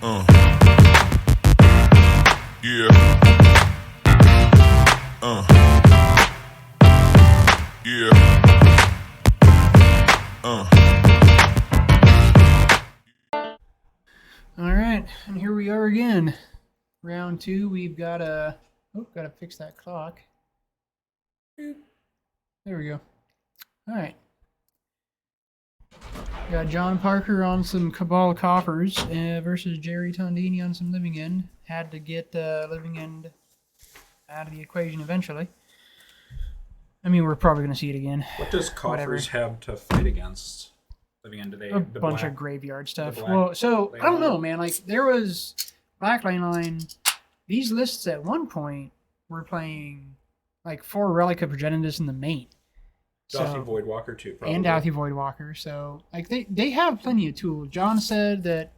Uh, yeah. Yeah. All right, and here we are again. Round two. We've got gotta fix that clock. There we go. All right. Got John Parker on some Cabal Coffers versus Jerry Tondini on some Living End. Had to get Living End out of the equation eventually. I mean, we're probably going to see it again. What does Coffers have to fight against Living End today? A bunch of graveyard stuff. black Well, so lane I don't know, line? man. Like there was Black Lane Line. These lists at one point were playing like 4 Relic of Progenitus in the main. Douthy Voidwalker too, probably. And Douthy Voidwalker. So like they have plenty of tools. John said that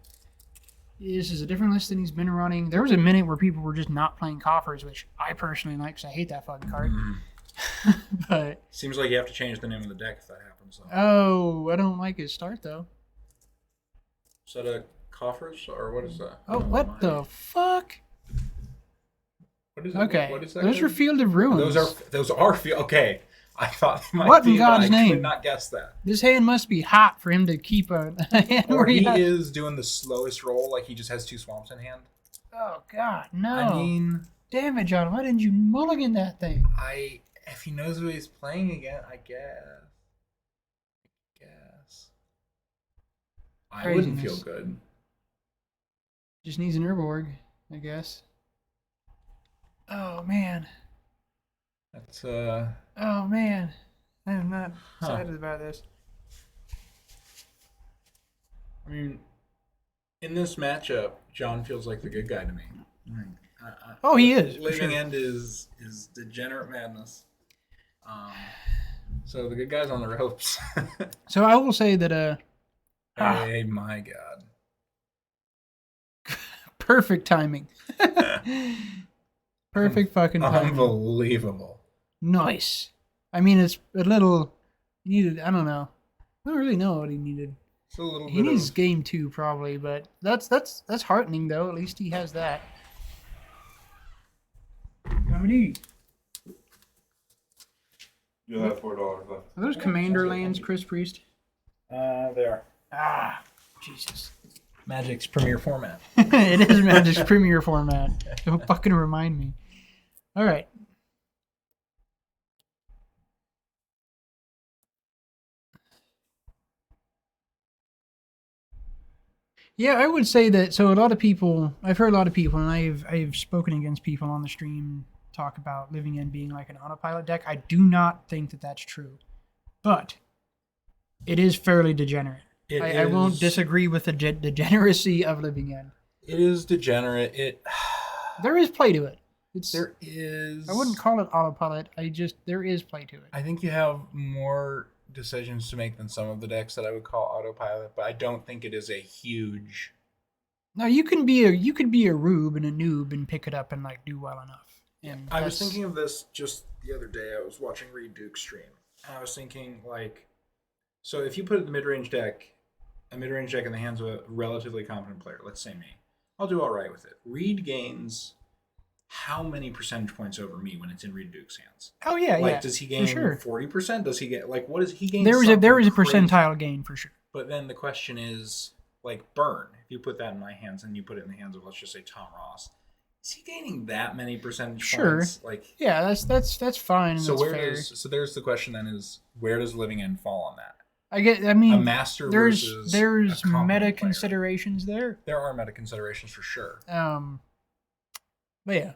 this is a different list than he's been running. There was a minute where people were just not playing Coffers, which I personally like because I hate that fucking card. But seems like you have to change the name of the deck if that happens. Though. Oh, I don't like his start though. Is that a Coffers or what is that? Oh, what the fuck? What is it? Okay, what is that? those are Field of Ruins. Those are field. Okay, I thought they might What be, in God's but I name? could not guess that. This hand must be hot for him to keep a hand Or where he has... is doing the slowest roll, like he just has 2 swamps in hand. Oh God, no! I mean, damn it, John! Why didn't you mulligan that thing? if he knows what he's playing again, I guess. I wouldn't feel good. Just needs an Herborg, I guess. Oh man. That's Oh man, I am not excited about this. I mean, in this matchup, John feels like the good guy to me. Oh, he is. Living End is degenerate madness. So the good guy's on the ropes. So I will say that Hey, my God. perfect timing. Perfect fucking timing. Unbelievable. Nice. I mean, it's a little needed. I don't know. I don't really know what he needed. It's a little He bit needs of... game 2 probably, but that's heartening though. At least he has that. Comedy. You'll have $4 left. Are those Commander lands, Chris Priest? They are. Ah, Jesus. Magic's premier format. It is Magic's premier format. Don't fucking remind me. All right. Yeah, I would say that. So a lot of people, I've heard a lot of people, and I've spoken against people on the stream talk about Living End being like an autopilot deck. I do not think that that's true, but it is fairly degenerate. I won't disagree with the degeneracy of Living End. It is degenerate. There is play to it. There is. I wouldn't call it autopilot. There is play to it. I think you have more decisions to make than some of the decks that I would call autopilot, but I don't think it is a huge. No, you can be a rube and a noob and pick it up and like do well enough. And I was thinking of this just the other day. I was watching Reed Duke's stream, and I was thinking like, so if you put a mid-range deck in the hands of a relatively competent player, let's say me, I'll do all right with it. Reed gains how many percentage points over me when it's in Reed Duke's hands? Oh yeah, like, yeah. does he gain 40%? Does he get like what is he gain? There is a percentile gain for sure. But then the question is like burn. If you put that in my hands and you put it in the hands of let's just say Tom Ross, is he gaining that many percentage points? Like yeah, that's fine. And so that's where fair. there's the question then is where does Living End fall on that? I mean, A master versus there's a competent meta player. considerations there. There are meta considerations for sure. But yeah.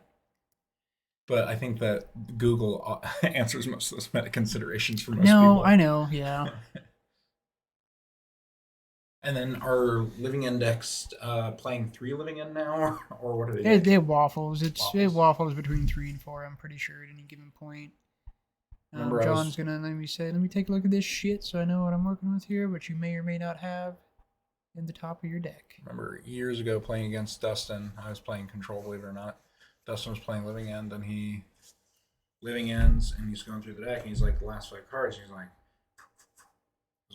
But I think that Google answers most of those meta considerations for most people. No, I know, yeah. And then are Living End decks playing 3 Living End now, or what are they? It waffles. It waffles between 3 and 4. I'm pretty sure at any given point. John's gonna let me take a look at this shit so I know what I'm working with here, which you may or may not have in the top of your deck. Remember years ago playing against Dustin, I was playing Control, believe it or not. Dustin was playing Living End, and he Living Ends, and he's going through the deck, and he's like the last 5 cards, and he's like,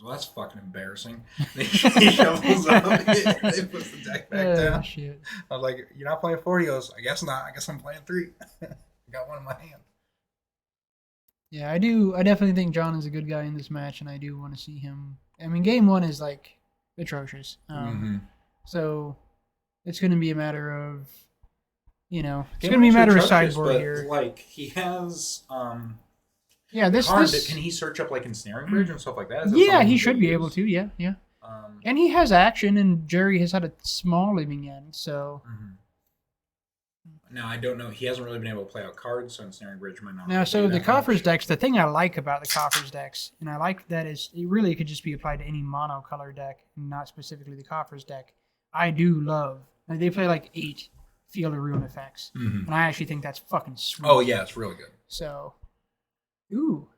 Well, that's fucking embarrassing. He shovels up. He puts the deck back down. Shit. I was like, "You're not playing 4." He goes, "I guess not. I guess I'm playing 3." I got one in my hand. Yeah, I do. I definitely think John is a good guy in this match, and I do want to see him. I mean, game 1 is like atrocious. So it's going to be a matter of, it's going to be a matter of sideboard here. Like he has, yeah, this. Can he search up like ensnaring bridge and stuff like that? Yeah, he should be able to. Yeah. And he has action, and Jerry has had a small living end, so. Now, I don't know. He hasn't really been able to play out cards, so ensnaring bridge might not. Now, so the that Coffers much. decks, the thing I like about the Coffers decks, and I like that is it really could just be applied to any monocolor deck, and not specifically the Coffers deck. I do love. Like, they play like 8 Field of Ruin effects, and I actually think that's fucking sweet. Oh yeah, it's really good. So, ooh,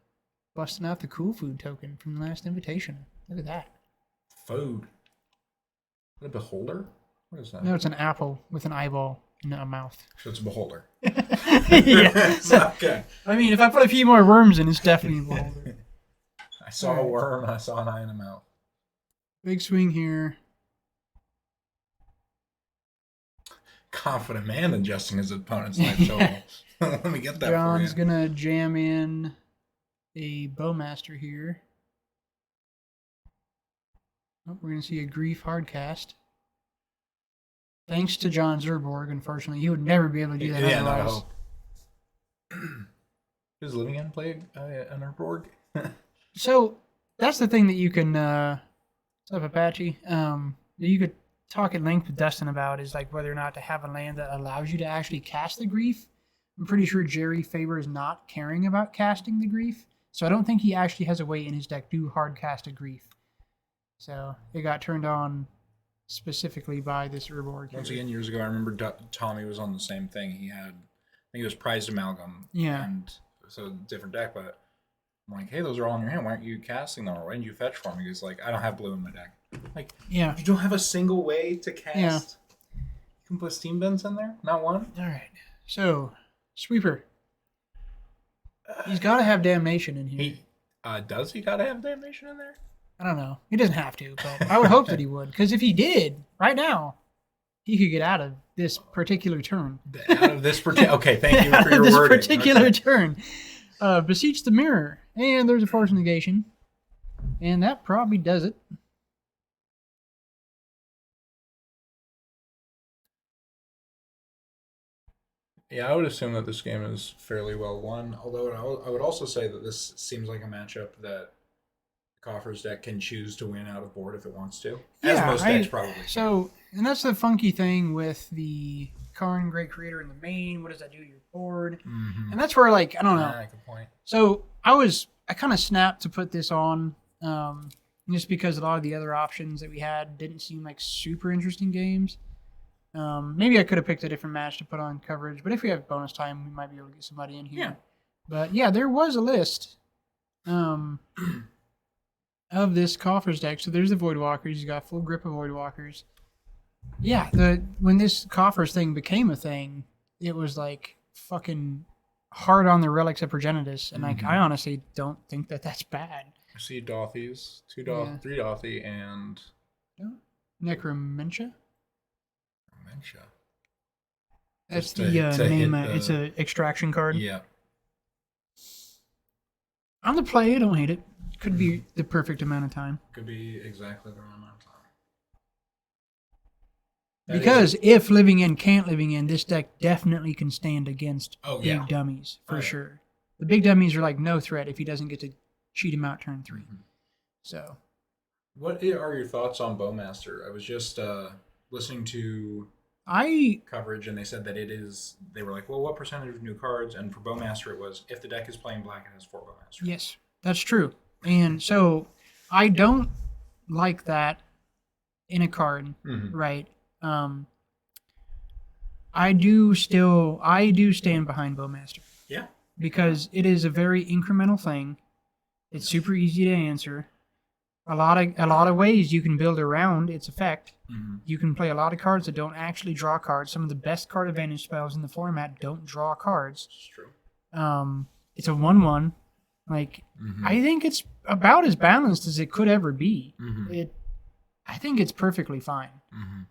busting out the cool food token from the last invitation. Look at that. Food. Is it a beholder? What is that? No, it's an apple with an eyeball and a mouth. So it's a beholder. Yeah. Okay. I mean, if I put a few more worms in, it's definitely a beholder. I saw a worm. I saw an eye in the mouth. Big swing here. Confident man adjusting his opponent's life total. Let me get that John's for you. gonna jam in a Bowmaster here. Oh, we're gonna see a Grief hardcast. Thanks to John Zerborg, unfortunately, he would never be able to do that otherwise. Does Living End play an Urborg? So that's the thing that you can. What's up, Apache? That you could talk at length with Dustin about is like whether or not to have a land that allows you to actually cast the Grief. I'm pretty sure Jerry favors not caring about casting the Grief, so I don't think he actually has a way in his deck to hard cast a Grief. So it got turned on specifically by this Urborg. Once again, years ago, I remember Tommy was on the same thing. He had, I think it was Prized Amalgam. Yeah. And so different deck, but I'm like, hey, those are all in your hand. Why aren't you casting them? Or why didn't you fetch for me? He's like, I don't have blue in my deck. Like, yeah, you don't have a single way to cast. Yeah. You can put Steam Bends in there? Not one? All right. So, Sweeper. He's got to have Damnation in here. Does he got to have Damnation in there? I don't know. He doesn't have to, but I would hope that he would. Because if he did, right now, he could get out of this particular turn. Out of this particular... Okay, thank you for your this wording. particular turn. Beseech the Mirror. And there's a Force Negation. And that probably does it. Yeah, I would assume that this game is fairly well won. Although I would also say that this seems like a matchup that Coffers deck can choose to win out of board if it wants to. As most decks probably. So, and that's the funky thing with the Karn Great Creator in the main. What does that do to your board? Mm-hmm. And that's where, like, I don't know. Good point. So I kind of snapped to put this on, just because a lot of the other options that we had didn't seem like super interesting games. Maybe I could have picked a different match to put on coverage, but if we have bonus time, we might be able to get somebody in here. Yeah. But yeah, there was a list of this Coffers deck. So there's the Voidwalkers. He's got full grip of Voidwalkers. Yeah, when this Coffers thing became a thing, it was like fucking hard on the Relics of Progenitus, and like I honestly don't think that that's bad. I see Dothies, 3 Dothy, and Necromentia. Dementia. That's Just the to name. hit It's an extraction card. Yeah. On the play, I don't hate it. Could be the perfect amount of time. Could be exactly the right amount of time. Because if Living End can't Living End, this deck definitely can stand against big dummies, for sure. The big dummies are like no threat if he doesn't get to cheat him out turn 3. So, what are your thoughts on Bowmaster? I was just listening to coverage, and they said that they were like, well, what percentage of new cards? And for Bowmaster, it was, if the deck is playing black, it has 4 Bowmaster. Yes, that's true. And so, I don't like that in a card, right? I do stand behind Bowmaster. Yeah. Because it is a very incremental thing. It's super easy to answer. A lot of ways you can build around its effect. You can play a lot of cards that don't actually draw cards. Some of the best card advantage spells in the format don't draw cards. It's true. It's a 1/1. Like I think it's about as balanced as it could ever be. Mhm. I think it's perfectly fine. Mm-hmm.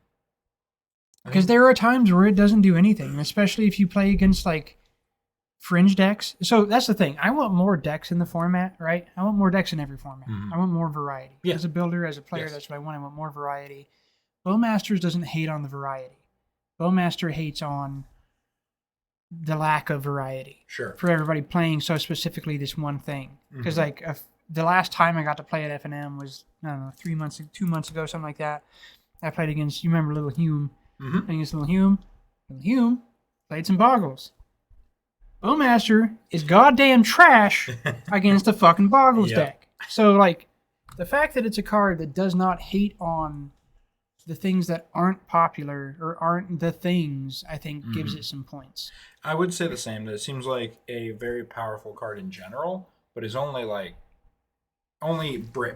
Because there are times where it doesn't do anything, especially if you play against like fringe decks. So that's the thing. I want more decks in the format, right? I want more decks in every format. Mhm. I want more variety. Yeah. As a builder, as a player, Yes. that's what I want. I want more variety. Bowmasters doesn't hate on the variety. Bowmaster hates on the lack of variety Sure. for everybody playing so specifically this one thing. Because like the last time I got to play at F&M was, I don't know, 2 months ago, something like that. I played against, you remember Little Hume? Mm-hmm. Playing against Little Hume. Little Hume played some Boggles. Bowmaster is goddamn trash against a fucking Boggles Yep. deck. So like the fact that it's a card that does not hate on the things that aren't popular or aren't the things, I think gives it some points. I would say the same. That it seems like a very powerful card in general, but is only like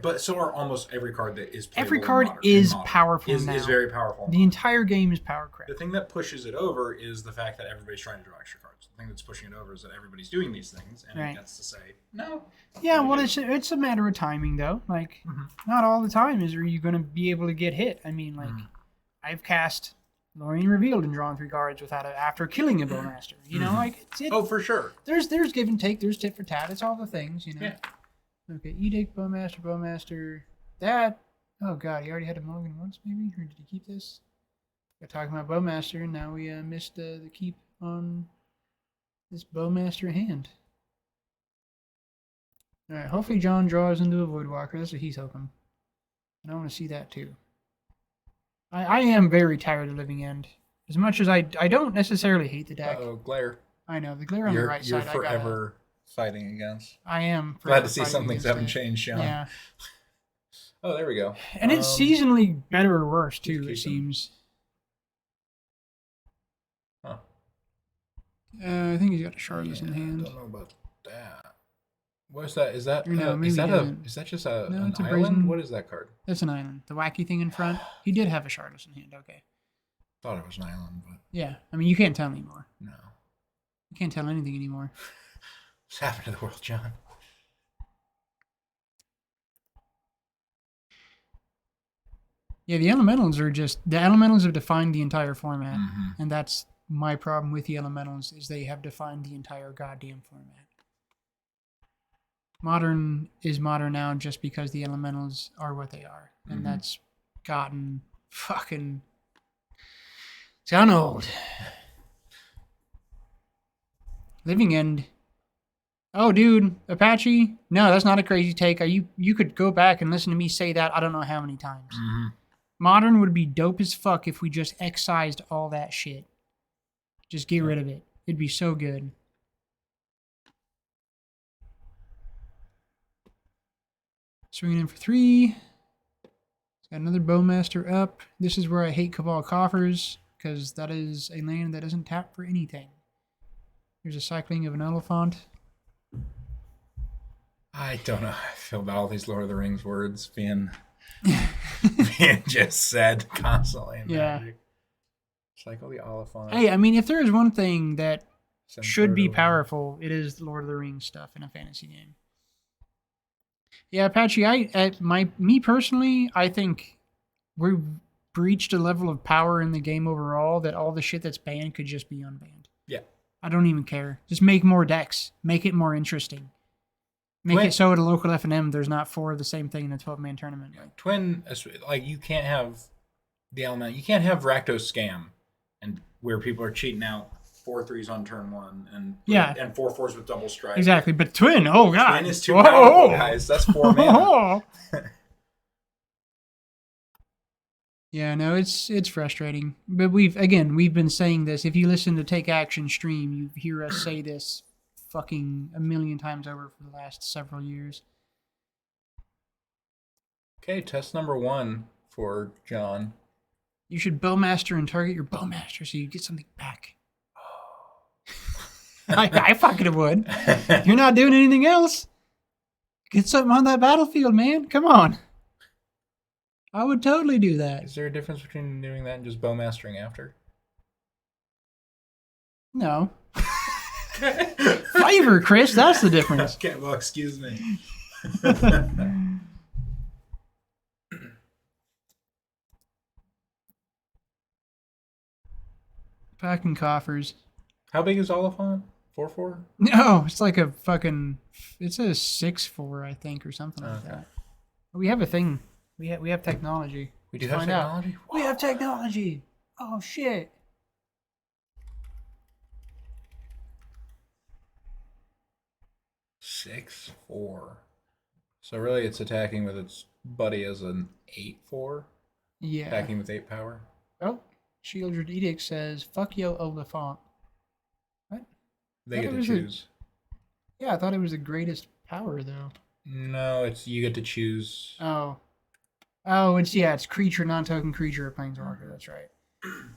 but so are almost every card that is playable Every in card modern, is in modern. powerful is now. very powerful. The entire game is power crap. The thing that pushes it over is the fact that everybody's trying to draw extra cards. The thing that's pushing it over is that everybody's doing these things, and Right. it gets to say no. Yeah, well, it's a matter of timing though. Like, not all the time are you going to be able to get hit. I mean, like, I've cast Lorien Revealed and drawn 3 cards after killing a Bowmaster. You know, like Oh, for sure. there's give and take, there's tit for tat. It's all the things, you know. Yeah. Okay, Edict, Bowmaster. That. Oh God, he already had a mulligan once, maybe, or did he keep this? We're talking about Bowmaster, and now we missed the keep on this Bowmaster hand. All right, hopefully John draws into a Voidwalker. That's what he's hoping, and I want to see that too. I am very tired of Living End. As much as I don't necessarily hate the deck. Oh, glare. I know the glare on the right You're side. forever fighting against. I am Glad to see fighting some things against haven't it. changed, Sean. Yeah, Oh, there we go. and it's seasonally better or worse too. keep It seems. Huh. I think he's got a Shardless in I hand. don't know about that. What is that? Is that Or no, maybe is that he a doesn't. is that just No, an it's a island? brazen- What is that card? That's an island. The wacky thing in front. He did have a Shardless in hand. Okay. Thought it was an island, but Yeah. I mean, you can't tell anymore. no. You can't tell anything anymore. What's happened to the world, John? Yeah, the elementals have defined the entire format, and that's my problem with the elementals is they have defined the entire goddamn format. Modern is modern now just because the elementals are what they are, and that's gotten fucking. It's gotten old. Living End. Oh, dude, Apache. No, that's not a crazy take. You could go back and listen to me say that I don't know how many times. Modern would be dope as fuck if we just excised all that shit. Just get rid of it. It'd be so good. Swinging in for 3. Got another Bowmaster up. This is where I hate Cabal Coffers, because that is a land that doesn't tap for anything. There's a cycling of an Elephant. I don't know how I feel about all these Lord of the Rings words being just said constantly in Yeah. Magic. Cycle the Oliphant. Hey, I mean, if there is one thing that send should be Frodo. powerful, it is Lord of the Rings stuff in a fantasy game. Yeah, Apache, me personally, I think we've reached a level of power in the game overall that all the shit that's banned could just be unbanned. Yeah. I don't even care. Just make more decks. Make it more interesting. Make Wait. it so at a local F&M there's not 4 of the same thing in a 12-man tournament. Twin, like you can't have the element. You can't have Rakdos scam, and where people are cheating out 4/3s on turn 1 and Yeah. and 4/4s with double strike. Exactly, but Twin, oh god. Twin is too powerful, guys. That's 4 mana. Yeah, no, it's frustrating. But we've been saying this. If you listen to Take Action stream, you hear us say this fucking a million times over for the last several years. Okay, test number 1 for John. You should Bowmaster and target your Bowmaster so you get something back. I fucking would. You're not doing anything else. Get something on that battlefield, man. Come on. I would totally do that. Is there a difference between doing that and just bowmastering after? No. Flavor, Chris. That's the difference. Okay, well, excuse me. Packing coffers. How big is Oliphant? 4-4? No, it's like a fucking. It's a 6'4", I think, or something like Okay. that. We have a thing. We have technology. We do Let's have find out. technology? We have technology. Oh shit. 6-4. So really it's attacking with its buddy as an 8-4? Yeah. Attacking with 8 power? Oh, Shieldred Edict says, "Fuck yo, Oliphant." What? They Thought get it to was a- choose. Yeah, I thought it was the greatest power though. No, it's you get to choose. Oh, it's creature, non-token creature, or planeswalker. That's right.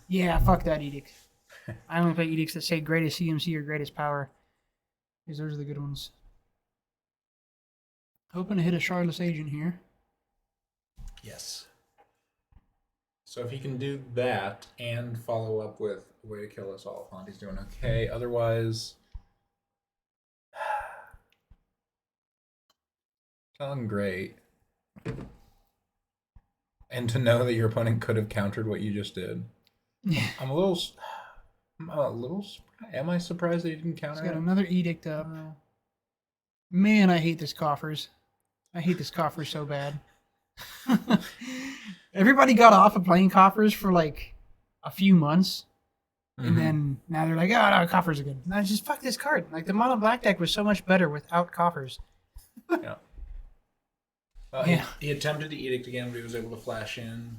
Yeah, fuck that edict. I only play edicts that say greatest CMC or greatest power, because those are the good ones. Hoping to hit a Shardless Agent here. Yes. So if he can do that and follow up with a way to kill us all, he's doing okay. Otherwise, sound great. And to know that your opponent could have countered what you just did. I'm a little am I surprised that he didn't counter He's got it? another edict up. Man, I hate this Coffers. I hate this Coffers so bad. Everybody got off of playing Coffers for like a few months. And then now they're like, oh no, Coffers are good. And I just fuck this card. Like the mono black deck was so much better without Coffers. Yeah. Well, Yeah. he attempted to edict again, but he was able to flash in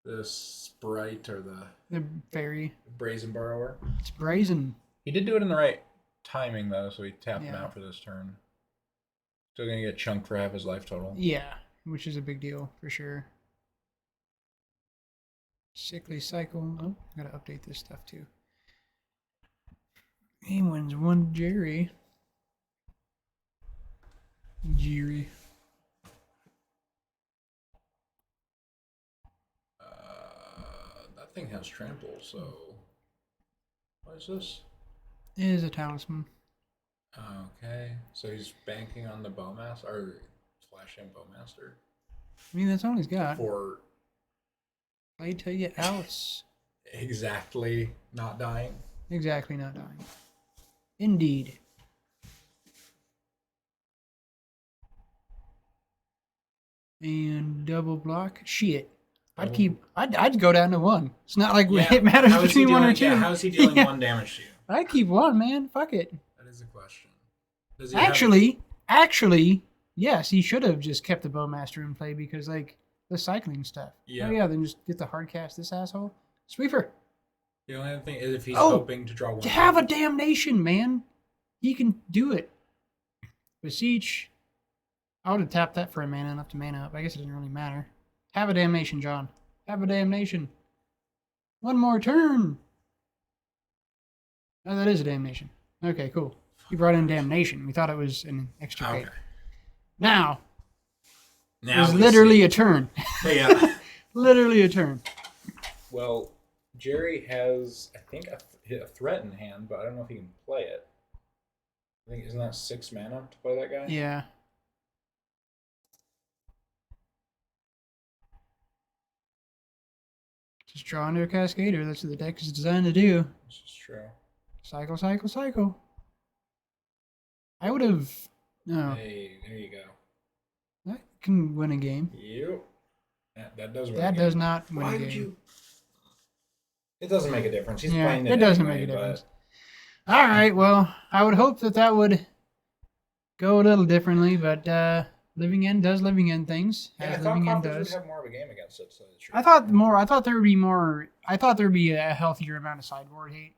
the Sprite or the The fairy. Brazen Borrower. It's brazen. He did do it in the right timing, though, so he tapped him Yeah. out for this turn. Still going to get chunked for half his life total. Yeah, which is a big deal for sure. Sickly cycle. Oh, I gotta update this stuff too. Game wins one Jerry. Jerry. That thing has trample, so... What is this? Is a talisman. Okay, so he's banking on the Bowmaster, or flashing Bowmaster I mean, that's all he's got. for Play till you outs. exactly not dying. Exactly, not dying. Indeed. And double block. Shit. I'd go down to one. It's not like it matters How is he between one or dealing- two. Yeah, how is he dealing Yeah. 1 damage to you? I'd keep one, man. Fuck it. That is the question. Does he have- Actually, yes, he should have just kept the Bowmaster in play because, like, the cycling stuff. Yeah. Oh, yeah, then just get the hard cast this asshole. Sweeper. The only other thing is if he's Oh, hoping to draw 1. Have a damnation, man. He can do it. Beseech. I would have tapped that for a mana up to mana up. I guess it doesn't really matter. Have a damnation, John. Have a damnation. One more turn. Oh, that is a damnation. Okay, cool. He brought in damnation. We thought it was an extricate. Okay. Now, Now it's we literally see. a turn. Yeah. Literally a turn. Well, Jerry has, I think, a threat in hand, but I don't know if he can play it. I think, isn't that 6 mana to play that guy? Yeah. Just draw into a Cascader. That's what the deck is designed to do. This is true. Cycle, cycle, cycle. I would have... No. Hey, there you go. That can win a game. Yep. That does win a That game. does not win Why a would game. you? It doesn't make a difference. He's Yeah, playing it doesn't anyway, make a but- difference. All right, well, I would hope that would go a little differently, but Living End does Living End things, Yeah, I as thought Living End Coffers would does. have more of a game against it. So the truth. I thought there would be a healthier amount of sideboard hate,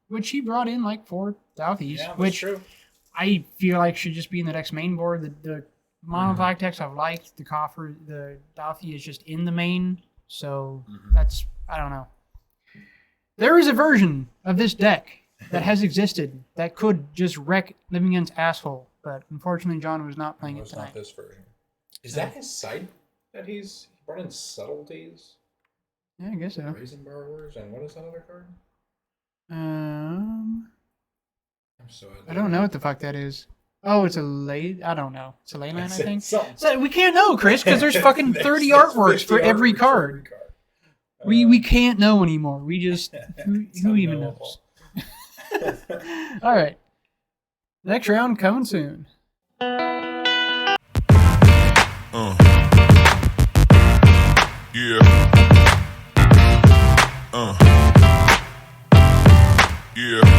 which he brought in like 4 Douthies, Yeah, that's which true. I feel like should just be in the next main board. The mono black decks I've liked. The Douthie is just in the main, so that's, I don't know. There is a version of this deck that has existed that could just wreck Living End's asshole, but unfortunately John was not playing it It's not tonight. this version. Is that his site that he brought in subtleties? Yeah, I guess so. Brazen Borrowers, and what is that other card? Um, I'm so I don't know what the fuck that is. Oh, it's a lay. I don't know. It's a ley line, I think. Something. So we can't know, Chris, because there's fucking 30 There's artworks 50 for every artworks card. We can't know anymore. We just who even knows? All right. Next round coming soon. Yeah. Yeah.